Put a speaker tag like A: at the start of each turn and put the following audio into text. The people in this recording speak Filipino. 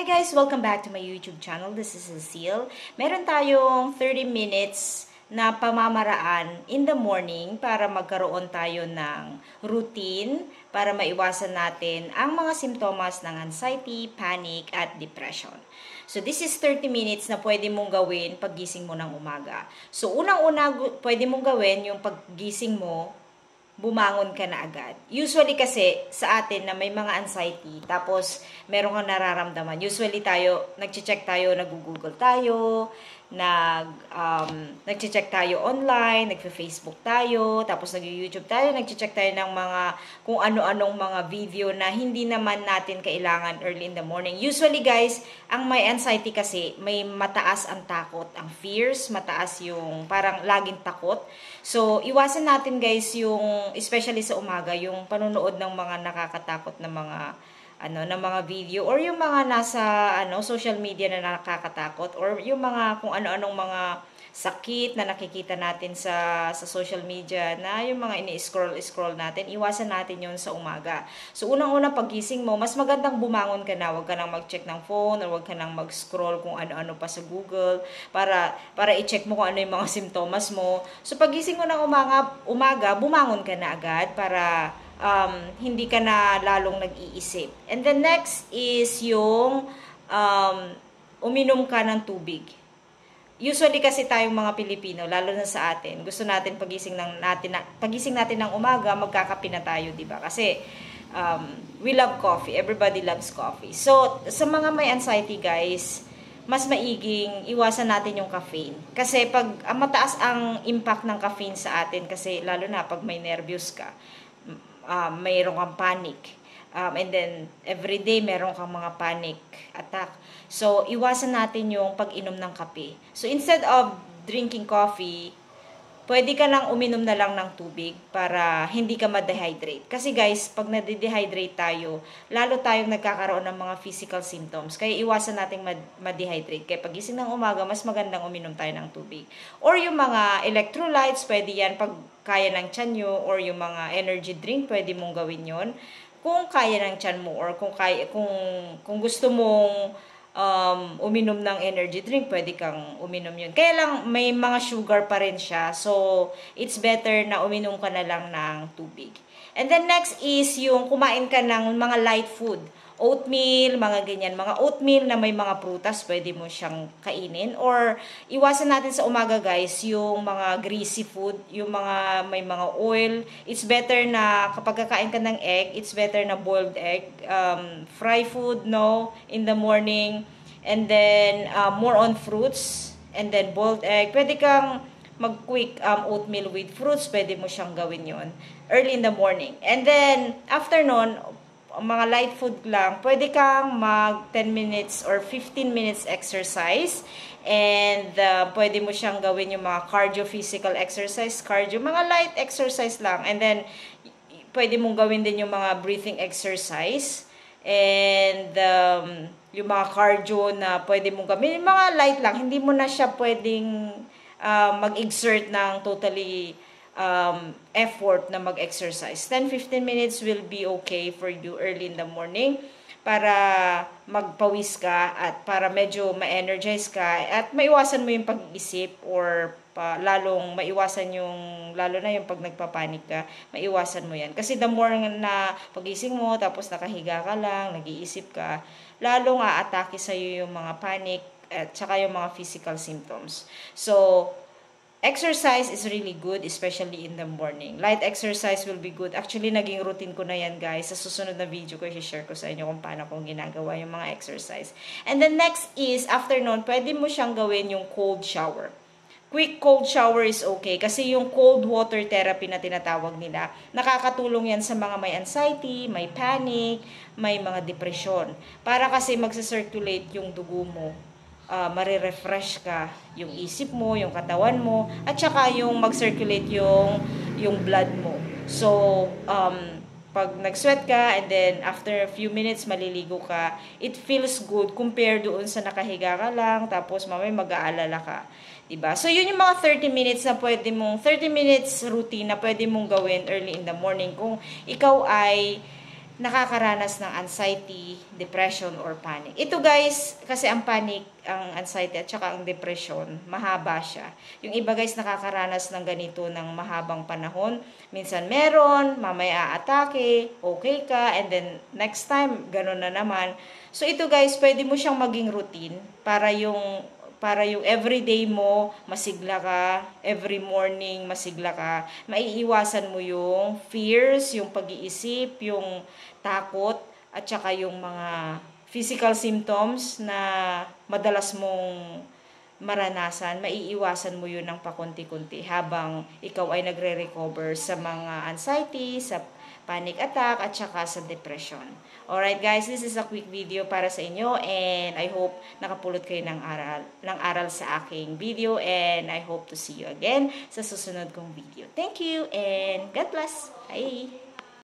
A: Hi guys! Welcome back to my YouTube channel. This is Cecile. Meron tayong 30 minutes na pamamaraan in the morning para magkaroon tayo ng routine para maiwasan natin ang mga simptomas ng anxiety, panic, at depression. So this is 30 minutes na pwede mong gawin paggising mo ng umaga. So unang-una pwede mong gawin yung paggising mo, bumangon ka na agad. Usually kasi sa atin na may mga anxiety, tapos meron kang nararamdaman. Usually tayo, nagche-check tayo, nag-google tayo, nagche-check tayo online, nagfe-Facebook tayo, tapos nag-YouTube tayo, nagche-check tayo ng mga kung ano-anong mga video na hindi naman natin kailangan early in the morning. Usually guys, ang may anxiety kasi, may mataas ang takot, ang fears, mataas yung parang laging takot. So, iwasan natin guys yung, especially sa umaga, yung panonood ng mga nakakatakot na mga ng mga video or yung mga nasa social media na nakakatakot or yung mga kung ano-anong mga sakit na nakikita natin sa social media na yung mga ini-scroll natin, iwasan natin yon sa umaga. So unang-una paggising mo, mas magandang bumangon ka na, wag ka nang mag-check ng phone or wag ka nang mag-scroll kung ano-ano pa sa Google para i-check mo kung ano yung mga simptomas mo. So paggising mo ng umaga, bumangon ka na agad para hindi ka na lalong nag-iisip. And then next is yung uminom ka ng tubig. Usually kasi tayong mga Pilipino, lalo na sa atin, gusto natin pagising natin ng umaga, magkakape na tayo, di ba? Kasi we love coffee. Everybody loves coffee. So, sa mga may anxiety guys, mas maiging iwasan natin yung caffeine. Kasi pag mataas ang impact ng caffeine sa atin, kasi lalo na pag may nervous ka, mayroon kang panic. And then, everyday meron kang mga panic attack. So, iwasan natin yung pag-inom ng kape. So, instead of drinking coffee, pwede ka lang uminom na lang ng tubig para hindi ka ma-dehydrate. Kasi guys, pag na-dehydrate tayo, lalo tayong nagkakaroon ng mga physical symptoms. Kaya iwasan nating ma-dehydrate. Kaya pagising ng umaga, mas magandang uminom tayo ng tubig. Or yung mga electrolytes, pwede yan pag kaya ng tiyan nyo, or yung mga energy drink, pwede mong gawin yon kung kaya ng tiyan mo, or kung gusto mong uminom ng energy drink, pwede kang uminom yun. Kaya lang, may mga sugar pa rin siya. So, it's better na uminom ka na lang ng tubig. And then next is yung kumain ka ng mga light food. Oatmeal, mga ganyan. Mga oatmeal na may mga prutas, pwede mo siyang kainin. Or, iwasan natin sa umaga guys, yung mga greasy food, yung mga may mga oil. It's better na kapag kakain ka ng egg, it's better na boiled egg. Fry food, no, in the morning. And then, more on fruits. And then, boiled egg. Pwede kang mag-quick oatmeal with fruits. Pwede mo siyang gawin yon early in the morning. And then, afternoon, mga light food lang, pwede kang mag 10 minutes or 15 minutes exercise. And pwede mo siyang gawin yung mga cardio physical exercise, mga light exercise lang. And then, pwede mong gawin din yung mga breathing exercise. And yung mga cardio na pwede mong gawin, yung mga light lang, hindi mo na siya pwedeng mag-exert ng totally effort na mag-exercise. 10-15 minutes will be okay for you early in the morning para magpawis ka at para medyo ma-energize ka at maiwasan mo yung pag-iisip or lalong maiwasan lalo na yung pag nagpapanik ka, maiwasan mo yan. Kasi the more na pagising mo tapos nakahiga ka lang, nag-iisip ka, lalong aatake sa'yo yung mga panic at saka yung mga physical symptoms. So, exercise is really good, especially in the morning. Light exercise will be good. Actually, naging routine ko na yan, guys. Sa susunod na video ko, i-share ko sa inyo kung paano kong ginagawa yung mga exercise. And then next is, afternoon, pwede mo siyang gawin yung cold shower. Quick cold shower is okay kasi yung cold water therapy na tinatawag nila, nakakatulong yan sa mga may anxiety, may panic, may mga depression. Para kasi magsa-circulate yung dugo mo. Marirefresh ka yung isip mo, yung katawan mo, at saka yung mag-circulate yung blood mo. So, pag nag-sweat ka, and then after a few minutes, maliligo ka, it feels good compared doon sa nakahiga ka lang, tapos mamaya mag-aalala ka. Diba? So, yun yung mga 30 minutes na 30 minutes routine na pwede mong gawin early in the morning kung ikaw ay nakakaranas ng anxiety, depression, or panic. Ito guys, kasi ang panic, ang anxiety at saka ang depression, mahaba siya. Yung iba guys nakakaranas ng ganito ng mahabang panahon. Minsan meron, mamaya aatake, okay ka, and then next time, ganun na naman. So ito guys, pwede mo siyang maging routine para yung everyday mo, masigla ka, every morning, masigla ka, maiiwasan mo yung fears, yung pag-iisip, yung takot, at saka yung mga physical symptoms na madalas mong maranasan, maiiwasan mo yun ng pakunti-kunti habang ikaw ay nagre-recover sa mga anxiety, sa panic attack, at saka sa depression. Alright guys, this is a quick video para sa inyo and I hope nakapulot kayo ng aral sa aking video and I hope to see you again sa susunod kong video. Thank you and God bless! Bye!